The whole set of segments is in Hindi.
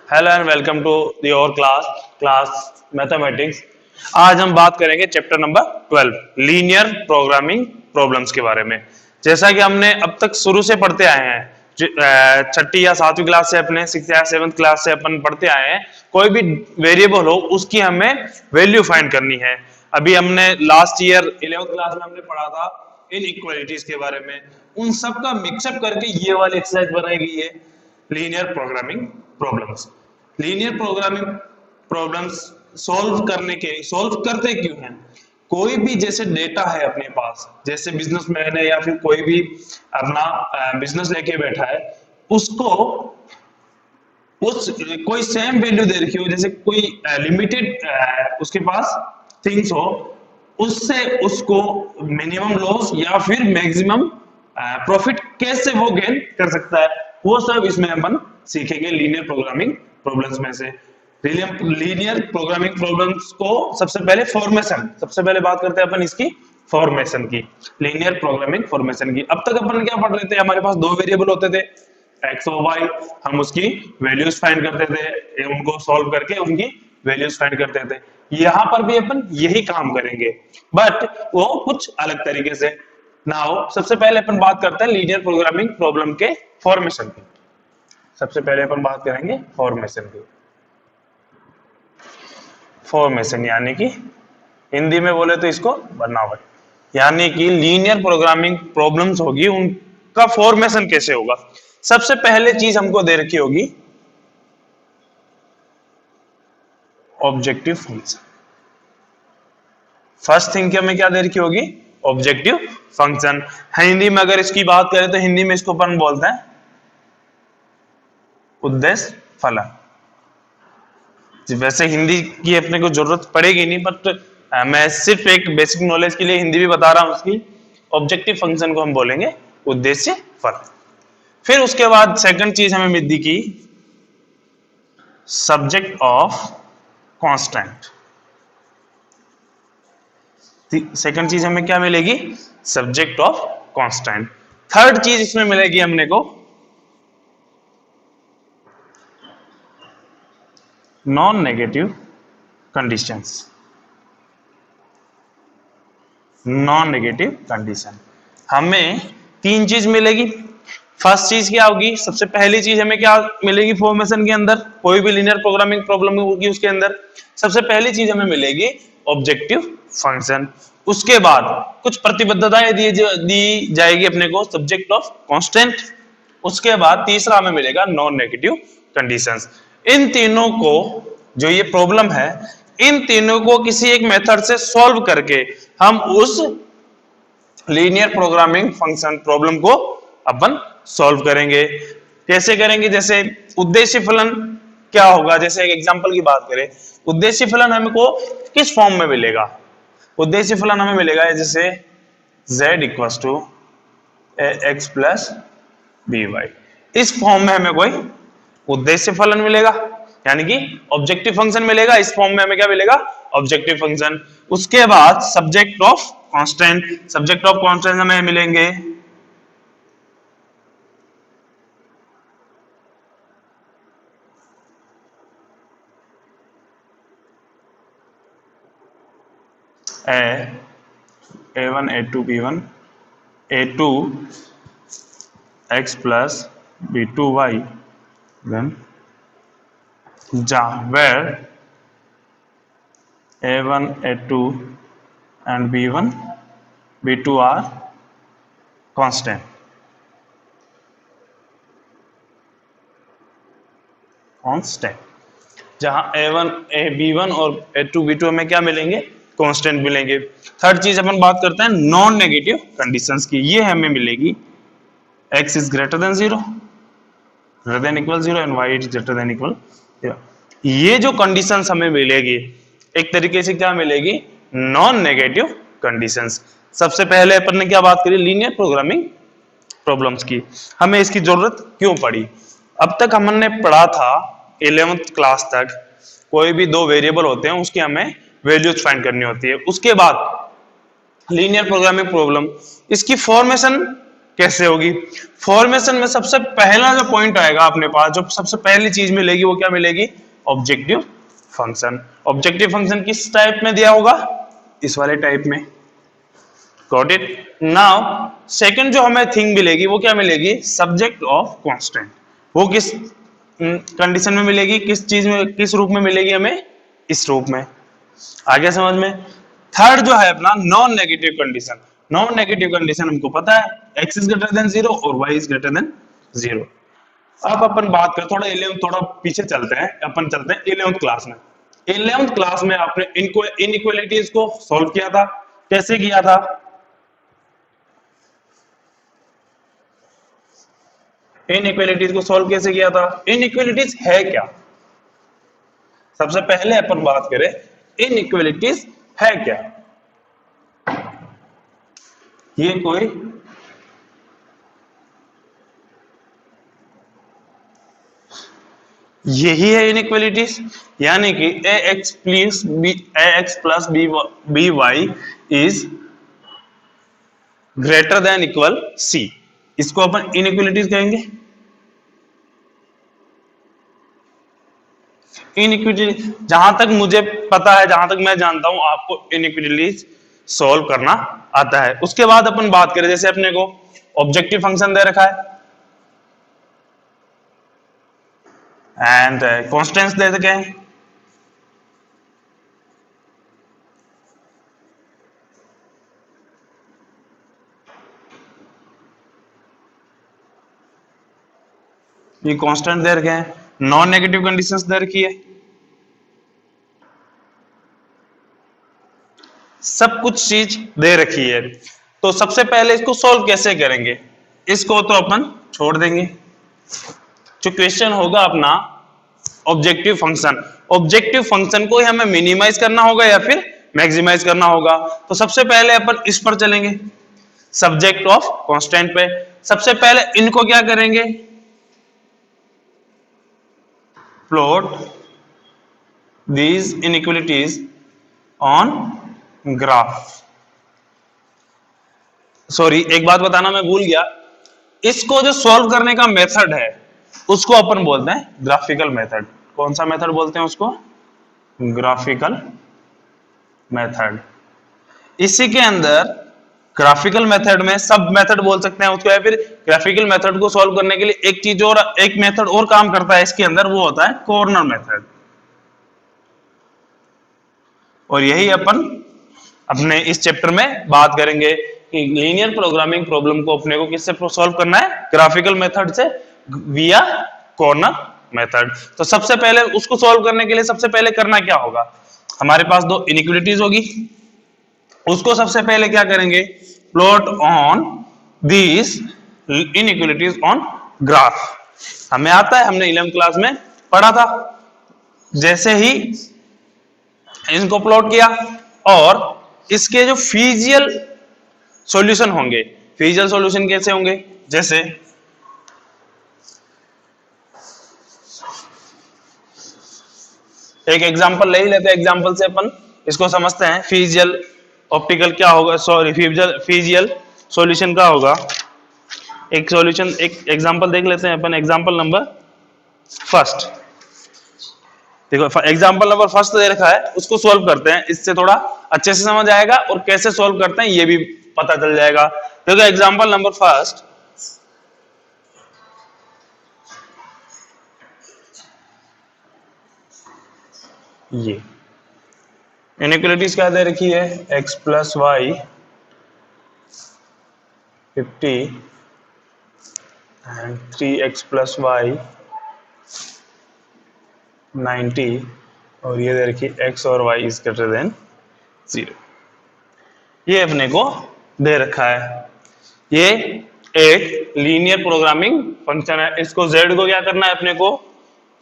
Hello and welcome to your class mathematics. आज हम बात करेंगे chapter number 12 linear programming problems के बारे में। जैसा कि हमने अब तक शुरू से पढ़ते आए हैं, छठी या सातवीं क्लास से अपने 6th या 7th क्लास से अपन पढ़ते आए हैं, कोई भी वेरिएबल हो उसकी हमें वैल्यू फाइंड करनी है। अभी हमने लास्ट ईयर 11th क्लास में हमने पढ़ा था इनइक्वालिटीज के बारे में। उन सब का मिक्सअप करके ये वाली एक्सरसाइज बनाई गई है linear programming problems. Linear programming problems solve करते क्यों हैं? कोई भी जैसे डेटा है अपने पास, जैसे बिजनेसमैन है या फिर कोई भी अपना बिजनेस लेके बैठा है, उसको उस कोई सेम वैल्यू दे रखी हो, जैसे कोई लिमिटेड उसके पास थिंग्स हो, उससे उसको मिनिमम लॉस या फिर मैक्सिमम प्रॉफिट कैसे वो गेन कर सकता है, वो सब इसमें अपन सीखेंगे लीनियर प्रोग्रामिंग प्रॉब्लम्स में से। लीनियर प्रोग्रामिंग प्रॉब्लम्स को सबसे पहले बात करते हैं अपन इसकी फॉर्मेशन की, लीनियर प्रोग्रामिंग फॉर्मेशन की। अब तक अपन क्या पढ़ रहे थे? हमारे पास दो वेरिएबल होते थे एक्स और वाई, हम उसकी वैल्यूज फाइंड करते थे, उनको सॉल्व करके उनकी वैल्यूज फाइंड करते थे। यहाँ पर भी अपन यही काम करेंगे बट वो कुछ अलग तरीके से। नाउ सबसे पहले अपन बात करते हैं लीनियर प्रोग्रामिंग प्रॉब्लम के फॉर्मेशन की। सबसे पहले अपन बात करेंगे फॉर्मेशन की। फॉर्मेशन यानी कि हिंदी में बोले तो इसको बनावट, यानी कि लीनियर प्रोग्रामिंग प्रॉब्लम्स होगी, उनका फॉर्मेशन कैसे होगा। सबसे पहले चीज हमको दे रखी होगी ऑब्जेक्टिव फंक्शन। फर्स्ट थिंग हमें क्या दे रखी होगी? Objective function. हिंदी में अगर इसकी बात करें तो हिंदी में इसको अपन बोलते हैं उद्देश्य फलन। वैसे हिंदी की अपने को जरूरत पड़ेगी नहीं, बट मैं सिर्फ एक बेसिक नॉलेज के लिए हिंदी भी बता रहा हूं उसकी। ऑब्जेक्टिव फंक्शन को हम बोलेंगे उद्देश्य फलन। फिर उसके बाद सेकंड चीज हमें मिलती की सब्जेक्ट ऑफ कांस्टेंट। सेकंड चीज हमें क्या मिलेगी? Subject of constant. थर्ड चीज इसमें मिलेगी हमने को non negative conditions. Non negative condition हमें तीन चीज मिलेगी। फर्स्ट चीज क्या होगी? सबसे पहली चीज हमें क्या मिलेगी फॉर्मेशन के अंदर, कोई भी लीनियर प्रोग्रामिंग प्रॉब्लम होगी उसके अंदर सबसे पहली चीज हमें मिलेगी ऑब्जेक्टिव फंक्शन। उसके बाद कुछ प्रतिबद्धताएं दी जाएगी अपने को, सब्जेक्ट ऑफ कांस्टेंट। उसके बाद तीसरा हमें मिलेगा नॉन नेगेटिव कंडीशंस। इन तीनों को, जो ये प्रॉब्लम है, इन तीनों को किसी एक मेथड से सॉल्व करके हम उस लीनियर प्रोग्रामिंग फंक्शन प्रॉब्लम को अपन सॉल्व करेंगे। कैसे करेंगे? जैसे उद्देश्य फलन क्या होगा, जैसे एक एग्जांपल की बात करें, उद्देश्य फलन हमको किस फॉर्म में मिलेगा? उद्देश्य फलन हमें मिलेगा जैसे z equals to ax plus by। इस फॉर्म में हमें कोई उद्देश्य फलन मिलेगा, यानी कि ऑब्जेक्टिव फंक्शन मिलेगा। इस फॉर्म में हमें क्या मिलेगा? Objective function. उसके बाद subject of constant. Subject of constant हमें मिलेंगे a1 a2 b1 a2 x plus b2 y, then where a1 a2 and b1 b2 are constant। जहां a1 b1 और a2 b2 हमें क्या मिलेंगे? कांस्टेंट मिलेंगे। थर्ड चीज अपन बात करते हैं नॉन नेगेटिव कंडीशंस की। ये हमें मिलेगी x is greater than 0, greater than equal 0 and y is greater than equal 0। ये जो कंडीशंस हमें मिलेगी एक तरीके से क्या मिलेगी? Non negative conditions. सबसे पहले अपन ने क्या बात करी? लीनियर प्रोग्रामिंग प्रॉब्लम्स की। हमें इसकी जरूरत क्यों पड़ी? अब तक हमने पढ़ा था 11th क्लास तक, कोई भी दो वेरिएबल होते हैं उसकी हमें वैल्यूज फाइंड करनी होती है। उसके बाद लीनियर प्रोग्रामिंग प्रॉब्लम, इसकी फॉर्मेशन कैसे होगी? फॉर्मेशन में सबसे पहला जो पॉइंट आएगा अपने पास, जो सबसे पहली चीज मिलेगी वो क्या मिलेगी? Objective function. ऑब्जेक्टिव फंक्शन किस टाइप में दिया होगा? इस वाले टाइप में। Got it? नाउ सेकंड जो हमें थिंग मिलेगी वो क्या मिलेगी? Subject of constant. वो किस कंडीशन में मिलेगी? किस चीज में, किस रूप में मिलेगी हमें? इस रूप में। आगे समझ में? थर्ड जो है अपना non negative condition. Non negative condition हमको पता है, x इज ग्रेटर देन 0 और y इज ग्रेटर देन 0। अब अपन बात करें थोड़ा 11, थोड़ा पीछे चलते हैं, अपन चलते हैं 11th क्लास में। 11th क्लास में आपने इनको इनइक्वालिटीज को सॉल्व किया था। कैसे किया था? इनइक्वालिटीज को सॉल्व कैसे किया था? इनइक्वालिटीज है क्या? सबसे पहले अपन बात करें इनइक्वालिटीज है क्या। ये कोई यही है इनइक्वालिटीज, यानी कि ax plus B Y is greater than equal C. इसको अपन इनइक्वालिटीज कहेंगे। इनइक्वालिटी जहां तक मुझे पता है, जहां तक मैं जानता हूं, आपको इनइक्वालिटीज सॉल्व करना आता है। उसके बाद अपन बात करें, जैसे अपने को ऑब्जेक्टिव फंक्शन दे रखा है एंड कांस्टेंट्स दे रखे हैं। ये कांस्टेंट दे रखे हैं, नॉन नेगेटिव कंडीशंस दे रखी है, सब कुछ चीज दे रखी है। तो सबसे पहले इसको सॉल्व कैसे करेंगे? इसको तो अपन छोड़ देंगे। जो क्वेश्चन होगा अपना ऑब्जेक्टिव फंक्शन, ऑब्जेक्टिव फंक्शन को ही हमें मिनिमाइज करना होगा या फिर मैक्सिमाइज करना होगा। तो सबसे पहले अपन इस पर चलेंगे, सब्जेक्ट ऑफ कांस्टेंट पे। सबसे पहले इनको क्या करेंगे? Plot these inequalities on graph. Sorry, एक बात बताना मैं भूल गया, इसको जो सॉल्व करने का मेथड है उसको अपन बोलते हैं ग्राफिकल मेथड। कौन सा मेथड बोलते हैं उसको? Graphical method. इसी के अंदर ग्राफिकल मेथड में सब मेथड बोल सकते हैं उसको, या फिर ग्राफिकल मेथड को सॉल्व करने के लिए एक चीज और, एक मेथड और काम करता है इसके अंदर, वो होता है कॉर्नर मेथड। और यही अपन अपने इस चैप्टर में बात करेंगे कि लीनियर प्रोग्रामिंग प्रॉब्लम को अपने को किससे सॉल्व करना है? ग्राफिकल मेथड से, विया कॉर्नर मेथड। तो सबसे पहले उसको सॉल्व करने के लिए सबसे पहले करना क्या होगा? हमारे पास दो इनइक्वालिटीज होगी, उसको सबसे पहले क्या करेंगे? Plot on these inequalities on graph. हमें आता है, हमने 11th क्लास में पढ़ा था। जैसे ही इनको प्लॉट किया और इसके जो फिजिकल सॉल्यूशन होंगे, फिजिकल सॉल्यूशन कैसे होंगे? जैसे एक एग्जांपल ले ही लेते हैं, एग्जांपल से अपन इसको समझते हैं। फिजिकल ऑप्टिकल क्या होगा, सॉरी फिजिकल सॉल्यूशन क्या होगा? एक सॉल्यूशन, एक एग्जांपल देख लेते हैं अपन। एग्जांपल नंबर फर्स्ट देखो, एग्जांपल नंबर फर्स्ट दे रखा है, उसको सॉल्व करते हैं। इससे थोड़ा अच्छे से समझ आएगा और कैसे सॉल्व करते हैं ये भी पता चल जाएगा। देखो एग्जांपल नंबर फर्स्ट, ये इनइक्वालिटीज क्या दे रखी है? x plus Y 50 and 3x plus Y 90, और ये दे रखी x और y इज ग्रेटर देन 0। ये अपने को दे रखा है। ये एक लीनियर प्रोग्रामिंग फंक्शन है। इसको z को क्या करना है अपने को?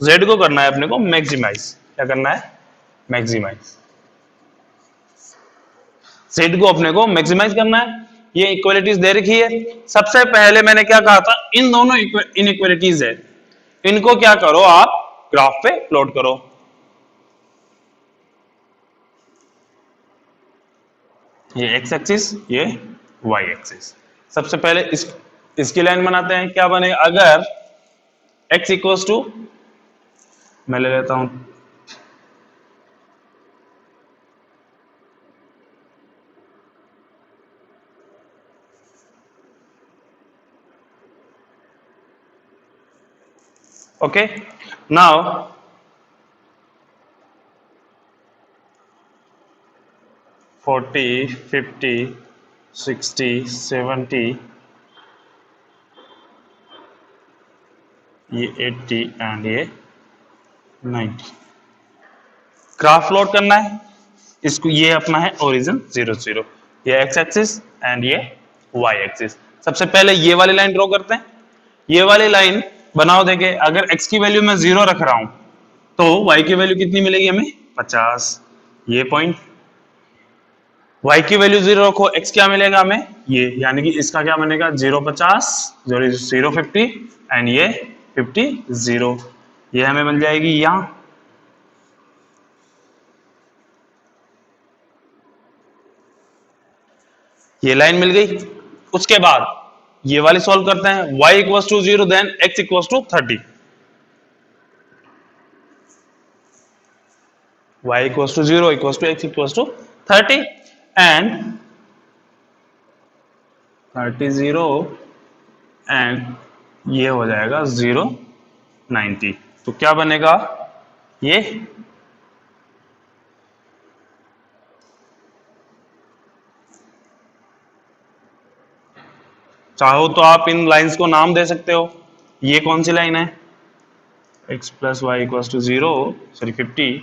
z को करना है अपने को मैक्सिमाइज। क्या करना है? मैक्सिमाइज। z को अपने को मैक्सिमाइज करना है। ये इक्वालिटीज दे रखी है। सबसे पहले मैंने क्या कहा था? इन दोनों इनइक्वालिटीज है, इनको क्या करो आप? ग्राफ पे प्लॉट करो। ये x एक्सिस, ये y एक्सिस। सबसे पहले इस इसकी लाइन बनाते हैं, क्या बनेगा अगर x इक्वल्स टू, मैं ले लेता हूं ओके नाउ 40, 50, 60, 70, ये 80 एंड ये 90। ग्राफ प्लॉट करना है इसको, ये अपना है ओरिजिन 0 0, ये x एक्सिस एंड ये y एक्सिस। सबसे पहले ये वाली लाइन ड्रॉ करते हैं, ये वाली लाइन बनाओ। देखे अगर x की वैल्यू मैं 0 रख रहा हूं तो y की वैल्यू कितनी मिलेगी हमें 50, ये पॉइंट। y की वैल्यू 0 रखो, x क्या मिलेगा हमें ये, यानी कि इसका क्या बनेगा 0 50, 0 50 एंड ये 50 0, ये हमें मिल जाएगी यहां। ये लाइन मिल गई। उसके बाद ये वाली सॉल्व करते हैं, y equals to 0 then x equals to 30, y equals to 0 equals to x equals to 30 and 30 0 एंड ये हो जाएगा 0 90। तो क्या बनेगा ये, चाहो तो आप इन लाइंस को नाम दे सकते हो। ये कौन सी लाइन है, x plus Y equals to 0 sorry 50,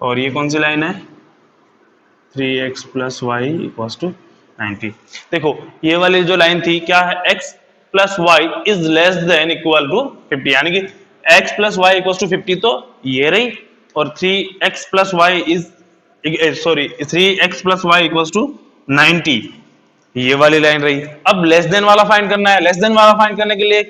और ये कौन सी लाइन है 3x plus Y equals to 90। देखो ये वाली जो लाइन थी क्या है, x plus Y is less than equal to 50, यानी कि x plus Y equals to 50 तो ये रही, और 3x plus Y is sorry 3x plus Y equals to 90, ये वाली लाइन रही। अब लेस देन वाला फाइंड करना है, लेस देन वाला फाइंड करने के लिए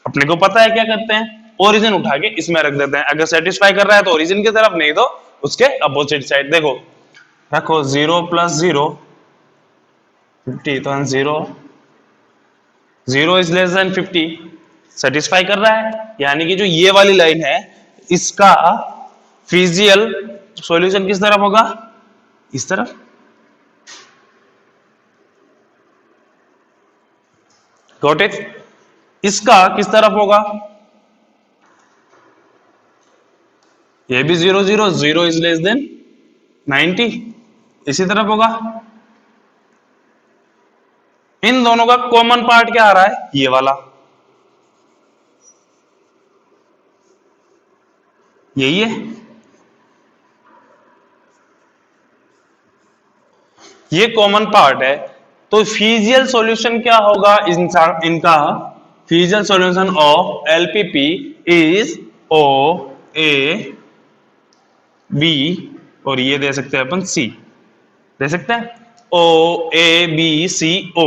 अपने को पता है क्या करते हैं, ओरिजिन उठा के इसमें रख देते हैं। अगर सेटिस्फाई कर रहा है तो ओरिजिन की तरफ, नहीं तो उसके अपोजिट साइड। देखो रखो 0 प्लस 0 50, तो 0 0 इज लेस देन 50, सेटिस्फाई कर रहा है, यानी कि जो ये वाली लाइन है इसका फिजिकल सॉल्यूशन किस तरफ होगा, इस तरफ। Got it. इसका किस तरफ होगा, ये भी 0 0, 0 इज लेस देन 90, इसी तरफ होगा। इन दोनों का कॉमन पार्ट क्या आ रहा है, ये वाला, यही है, ये कॉमन पार्ट है। तो फिजिकल सॉल्यूशन क्या होगा इनका, physical solution of LPP is O A B, और ये दे सकते हैं अपन सी, दे सकते हैं ओ ए बी सी ओ,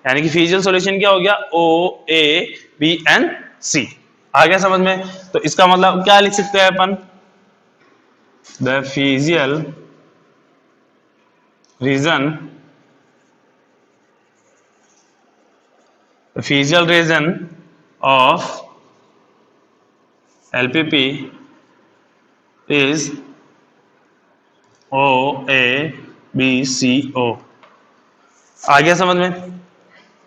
यानी कि फिजिकल सॉल्यूशन क्या हो गया ओ ए बी एंड सी। आ गया समझ में। तो इसका मतलब क्या लिख सकते हैं अपन, the physical region, the physical region of LPP is O A B C O। आ गया समझ में।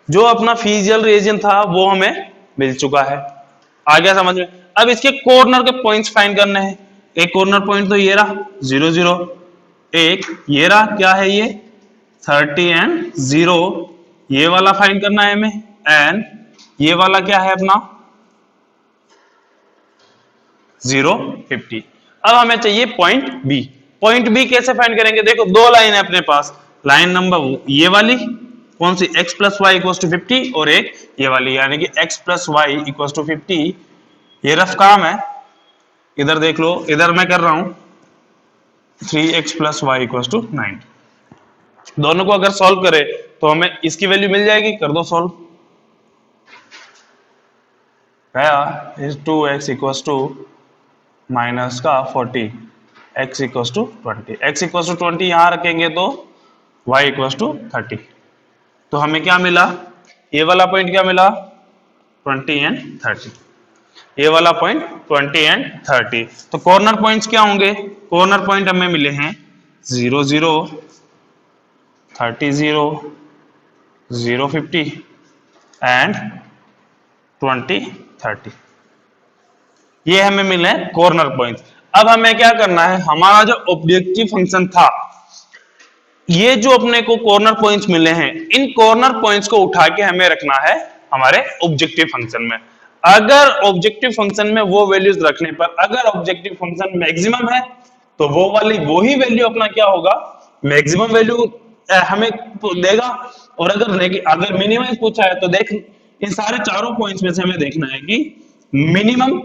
जो अपना फिजिकल रीजन था वो हमें मिल चुका है, आ गया समझ में। अब इसके कॉर्नर के पॉइंट्स फाइंड करने हैं। एक कॉर्नर पॉइंट तो ये रहा 0 0, एक ये रहा क्या है ये 30 एंड 0, ये वाला फाइंड करना है हमें, एंड ये वाला क्या है अपना 0 50। अब हमें चाहिए पॉइंट बी। पॉइंट बी कैसे फाइंड करेंगे, देखो दो लाइन है अपने पास, लाइन नंबर ये वाली कौन सी x plus Y equal to 50, और एक ये वाली यानी कि x plus Y equal to 50। ये रफ काम है, इधर देख लो, इधर मैं कर रहा हूं 3x plus Y equal to 9। दोनों को अगर सॉल्व करें तो हमें इसकी वैल्यू मिल जाएगी, कर दो solve. Is 2x equal to minus का 40, x equal to 20, x equal to 20 यहां रखेंगे तो y इक्वल टू 30। तो हमें क्या मिला ये वाला पॉइंट क्या मिला 20 एंड 30, ये वाला पॉइंट 20 एंड 30। तो कॉर्नर पॉइंट्स क्या होंगे, कॉर्नर पॉइंट हमें मिले हैं 0 0 30 0 0 50 एंड 20 30, ये हमें मिले हैं कॉर्नर पॉइंट्स। अब हमें क्या करना है, हमारा जो ऑब्जेक्टिव फंक्शन था, ये जो अपने को कॉर्नर पॉइंट्स मिले हैं, इन कॉर्नर पॉइंट्स को उठा के हमें रखना है हमारे ऑब्जेक्टिव फंक्शन में। अगर ऑब्जेक्टिव फंक्शन में वो वैल्यूज रखने पर अगर ऑब्जेक्टिव फंक्शन मैक्सिमम है तो वो ही वैल्यू अपना क्या होगा, मैक्सिमम वैल्यू हमें देगा। और अगर मिनिमम पूछा है तो देख, इन सारे चारों पॉइंट्स में से हमें देखना है कि मिनिमम,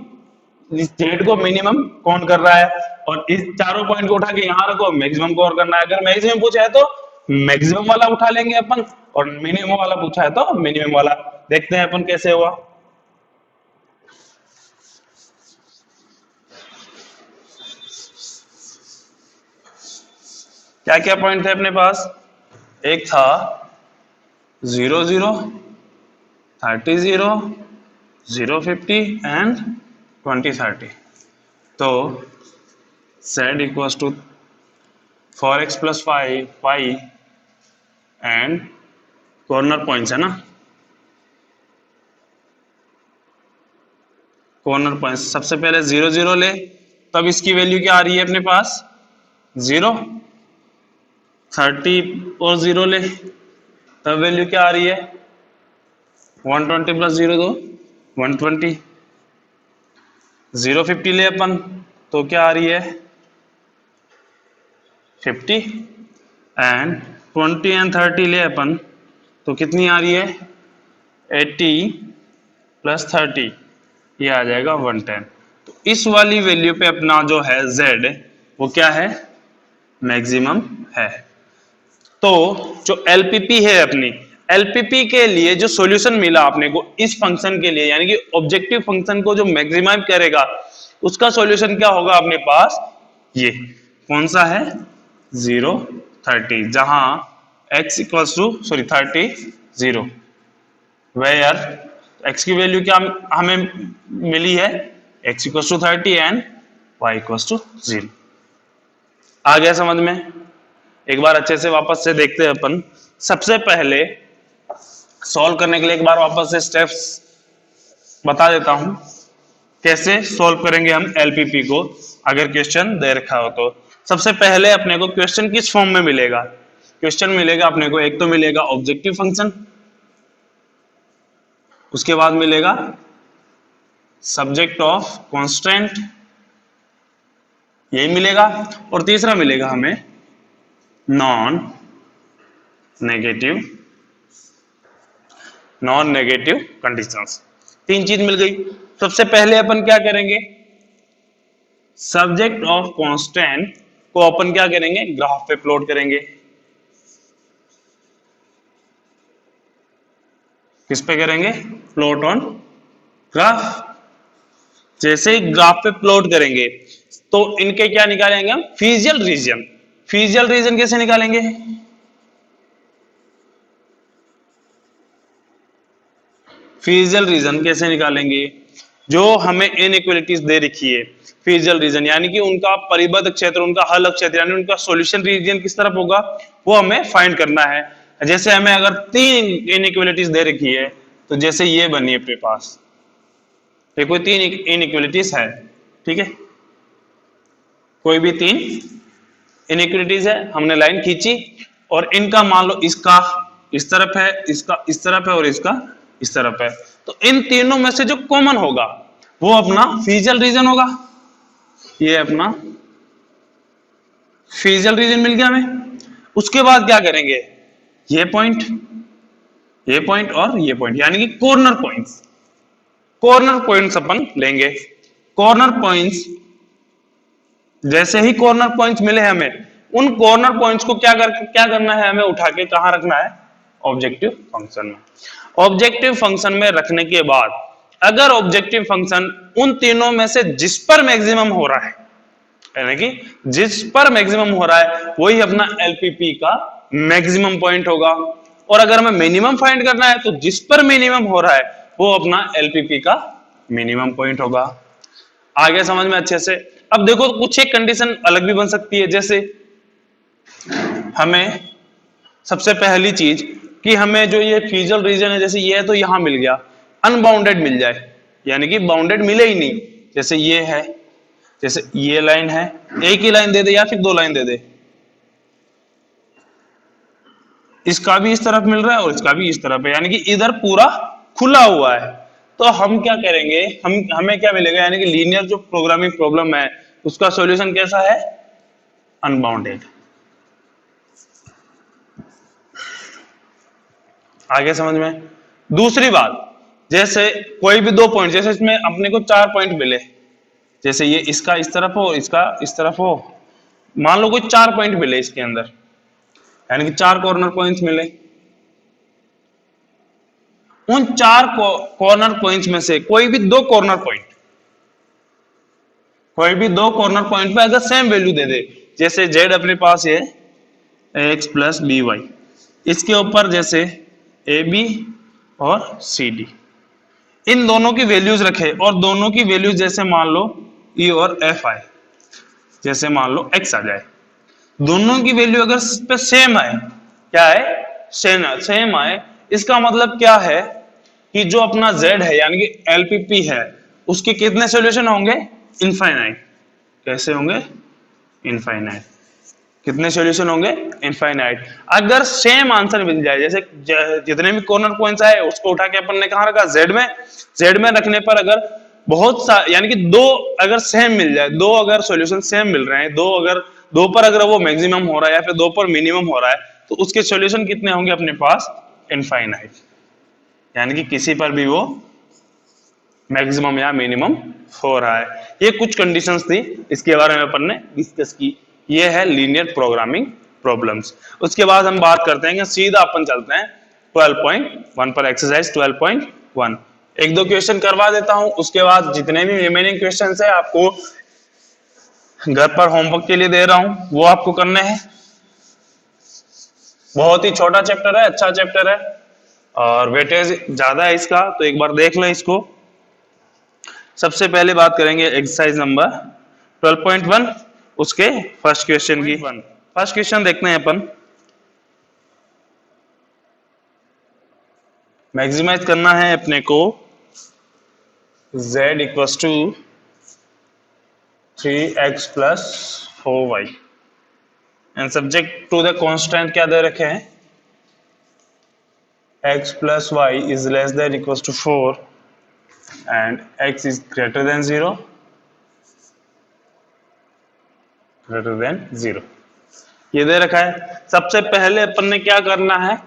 इस जेड को मिनिमम कौन कर रहा है, और इस चारों पॉइंट को उठा के यहां रखो, मैक्सिमम को और करना है। अगर मैक्सिमम पूछा है तो मैक्सिमम वाला उठा लेंगे अपन, और मिनिमम वाला पूछा है तो मिनिमम वाला। देखते हैं अपन कैसे हुआ। क्या क्या पॉइंट थे अपने पास, एक था 0 0 30 0 0 50 एंड 20 30। तो z equals to 4x plus 5 pi and corner points है ना, कॉर्नर पॉइंट्स सबसे पहले 0 0 ले, तब इसकी वैल्यू क्या आ रही है अपने पास 0, 30 और 0 ले, तब वैल्यू क्या आ रही है 120 प्लस 0 दो 120, 0 50 ले अपन तो क्या आ रही है 50, एंड 20 एंड 30 ले अपन तो कितनी आ रही है 80 प्लस 30, ये आ जाएगा 110। तो इस वाली वैल्यू पे अपना जो है z वो क्या है, मैक्सिमम है। तो जो एलपीपी है अपनी, एलपीपी के लिए जो सॉल्यूशन मिला आपने को इस फंक्शन के लिए, यानी कि ऑब्जेक्टिव फंक्शन को जो मैक्सिमाइज करेगा उसका सॉल्यूशन क्या होगा अपने पास, ये कौन सा है 0 30, जहां x equals to 30 0, where x की वैल्यू क्या हमें मिली है, x equals to 30 and y equals to 0। आ गया समझ में। एक बार अच्छे से वापस से देखते हैं अपन। सबसे पहले सॉल्व करने के लिए एक बार वापस से स्टेप्स बता देता हूं, कैसे सॉल्व करेंगे हम एलपीपी को अगर क्वेश्चन दे रखा हो तो। सबसे पहले अपने को क्वेश्चन किस फॉर्म में मिलेगा, क्वेश्चन मिलेगा अपने को, एक तो मिलेगा ऑब्जेक्टिव फंक्शन, उसके बाद मिलेगा सब्जेक्ट ऑफ कांस्टेंट, यही मिलेगा, और तीसरा मिलेगा हमें नॉन नेगेटिव कंडीशंस। तीन चीज मिल गई। सबसे पहले अपन क्या करेंगे, सब्जेक्ट ऑफ कांस्टेंट को अपन क्या करेंगे, ग्राफ पे प्लॉट करेंगे। किस पे करेंगे, प्लॉट ऑन ग्राफ। जैसे ही ग्राफ पे प्लॉट करेंगे तो इनके क्या निकालेंगे हम, फीजियल रीजन। फीजियल रीजन कैसे निकालेंगे, फीजियल रीजन कैसे निकालेंगे, जो हमें इनइक्वालिटीज दे रखी है, फीजियल रीजन यानी कि उनका परिबद्ध क्षेत्र, उनका हल क्षेत्र, यानी उनका सॉल्यूशन रीजन किस तरफ होगा वो हमें फाइंड करना है। जैसे हमें अगर तीन इनइक्वालिटीज दे रखी है, तो जैसे ये बनी है अपने पास, देखो तीन इनइक्वालिटीज है, ठीक है, कोई भी तीन इनइक्वालिटीज है, हमने लाइन खींची और इनका मान लो इसका इस तरफ है, इसका इस तरफ है और इसका इस तरफ है, तो इन तीनों में से जो कॉमन होगा वो अपना फीजियल रीजन होगा। ये अपना फीजियल रीजन मिल गया हमें। उसके बाद क्या करेंगे, ये पॉइंट और ये पॉइंट, यानी कि कॉर्नर पॉइंट्स, कॉर्नर पॉइंट्स अपन लेंगे। कॉर्नर पॉइंट्स, जैसे ही कॉर्नर पॉइंट्स मिले हमें, उन कॉर्नर पॉइंट्स को क्या करना है, हमें उठा के कहां रखना है, ऑब्जेक्टिव फंक्शन में। ऑब्जेक्टिव फंक्शन में रखने के बाद अगर ऑब्जेक्टिव फंक्शन उन तीनों में से जिस पर मैक्सिमम हो रहा है, यानी कि जिस पर मैक्सिमम हो रहा है वही अपना एलपीपी का मैक्सिमम पॉइंट होगा। और अगर हमें मिनिमम फाइंड करना है तो जिस पर मिनिमम हो रहा है वो अपना एलपीपी का मिनिमम पॉइंट होगा। आगे समझ में अच्छे से। अब देखो कुछ एक कंडीशन अलग भी बन सकती है, जैसे हमें सबसे पहली चीज कि हमें जो ये फीजल रीजन है, जैसे ये है तो यहां मिल गया, अनबाउंडेड मिल जाए, यानी कि बाउंडेड मिले ही नहीं, जैसे ये है, जैसे ये लाइन है, एक ही लाइन दे दे या फिर दो लाइन दे दे, इसका भी इस तरफ मिल रहा है और इसका भी इस तरफ है, यानी कि इधर पूरा खुला हुआ है। तो हम क्या करेंगे, हमें क्या मिलेगा, यानी कि लीनियर जो प्रोग्रामिंग प्रॉब्लम है उसका सॉल्यूशन कैसा है, अनबाउंडेड। आगे समझ में। दूसरी बात, जैसे कोई भी दो पॉइंट, जैसे इसमें अपने को चार पॉइंट मिले, जैसे ये इसका इस तरफ हो, इसका इस तरफ हो, मान लो कोई चार पॉइंट मिले इसके अंदर, यानी कि चार कॉर्नर पॉइंट्स मिले। उन चार कॉर्नर पॉइंट्स में से कोई भी दो कॉर्नर पॉइंट, कोई भी दो कॉर्नर पॉइंट पे अगर सेम वैल्यू दे दे, जैसे z अपने पास ये x प्लस बी वाई, इसके ऊपर जैसे ए बी और सी डी, इन दोनों की वैल्यूज रखे और दोनों की वैल्यूज जैसे मान लो e और f आए, जैसे मान लो x आ जाए, दोनों की वैल्यू अगर पे सेम आए, क्या है, सेम आए, इसका मतलब क्या है कि जो अपना z है यानी कि एलपीपी है उसके कितने सॉल्यूशन होंगे, इनफाइनाइट। कैसे होंगे, इनफाइनाइट। कितने सॉल्यूशन होंगे, इनफाइनाइट। अगर सेम आंसर मिल जाए, जैसे जितने भी कॉर्नर पॉइंट्स आए उसको उठा के अपन ने कहां रखा, जेड में रखने पर अगर बहुत सा, यानी कि दो अगर सेम मिल जाए, दो अगर सॉल्यूशन सेम मिल रहे हैं, दो अगर दो पर अगर वो मैक्सिमम हो रहा है या फिर दो पर मिनिमम हो रहा है, तो उसके सॉल्यूशन कितने होंगे अपने पास, इनफाइनाइट, यानी कि किसी पर भी वो मैक्सिमम या मिनिमम हो रहा है। ये कुछ कंडीशंस थी, इसके बारे में अपन ने डिस्कस की। ये है लीनियर प्रोग्रामिंग प्रॉब्लम्स। उसके बाद हम बात करते हैं कि सीधा अपन चलते हैं 12.1 पर, एक्सरसाइज 12.1। एक दो क्वेश्चन करवा देता हूं, उसके बाद जितने भी रिमेनिंग क्वेश्चंस है आपको घर पर होमवर्क के लिए दे रहा हूं, वो आपको करने हैं। बहुत ही छोटा चैप्टर है, अच्छा चैप्टर है और वेटेज ज्यादा है इसका, तो एक बार देख लें इसको। सबसे पहले बात करेंगे एक्सरसाइज नंबर 12.1, उसके फर्स्ट क्वेश्चन की। फर्स्ट क्वेश्चन देखते हैं अपन। मैक्सिमाइज करना है अपने को z equals to 3x plus 4y and subject to the constant क्या दे रखे हैं, x plus Y is less than equals to 4 and x is greater than 0, greater than 0, ये दे रखा है। सबसे पहले अपन ने क्या करना है,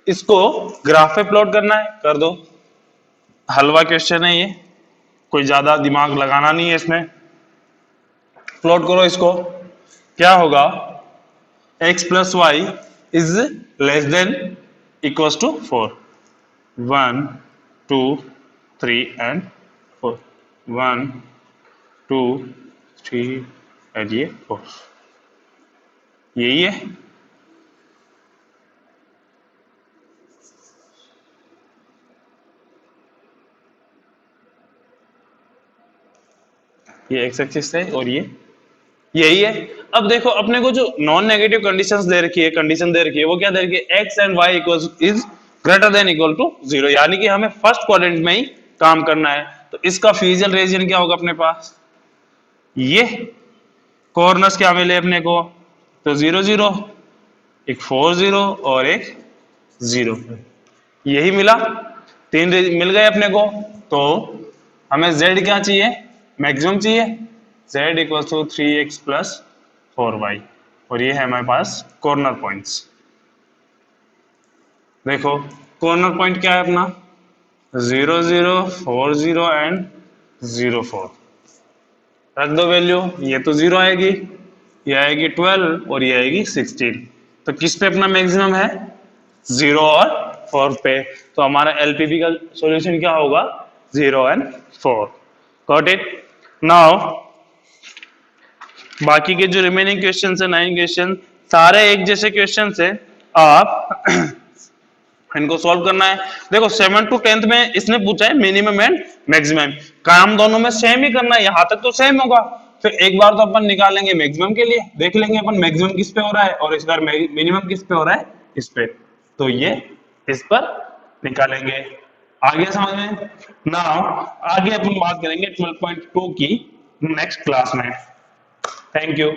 इसको ग्राफ पे प्लॉट करना है, कर दो। हलवा क्वेश्चन है ये, कोई ज्यादा दिमाग लगाना नहीं है इसमें। प्लॉट करो इसको, क्या होगा, x plus Y is less than equals to 4, 1 2 3 and 4, 1 2 3 and ये 4, यही है। ये एक्स एक्सिस है और ये यही है। अब देखो अपने को जो नॉन नेगेटिव कंडीशंस दे रखी है, कंडीशन दे रखी है, वो क्या दे रखी है, x and y equals is greater than equal to 0, यानी कि हमें फर्स्ट क्वाड्रेंट में ही काम करना है। तो इसका फिजिकल रीजन क्या होगा अपने पास, ये कॉर्नर्स क्या मिले अपने को, तो 0 0, एक 4 0 और एक 0, यही मिला, तीन मिल गए अपने को। तो हमें z क्या चाहिए, मैक्सिमम चाहिए, z equal to 3x plus 4y, और ये है हमारे पास कॉर्नर पॉइंट्स। देखो कॉर्नर पॉइंट क्या है अपना, 0 0 4 0 एंड 0 4, रख दो वैल्यू, ये तो 0 आएगी, ये आएगी 12 और ये आएगी 16। तो किस पे अपना मैक्सिमम है, 0 और 4 पे। तो हमारा एलपीपी का सॉल्यूशन क्या होगा, 0 एंड 4। Got it. नाउ बाकी के जो रिमेनिंग क्वेश्चन है, 9 क्वेश्चन, सारे एक जैसे क्वेश्चन है। आप इनको सॉल्व करना है। देखो 7 to 10th में इसने पूछा है मिनिमम एंड मैक्सिमम, काम दोनों में सेम ही करना है, यहां तक तो सेम होगा। फिर एक बार तो अपन निकालेंगे मैक्सिमम के लिए, देख लेंगे अपन मैक्सिमम किस पे हो रहा है और इस बार मिनिमम किस पे हो रहा है, इस पे। तो ये इस पर निकालेंगे। आगे समझ में ना, आगे अपन बात करेंगे 12.2 की नेक्स्ट क्लास में। Thank you.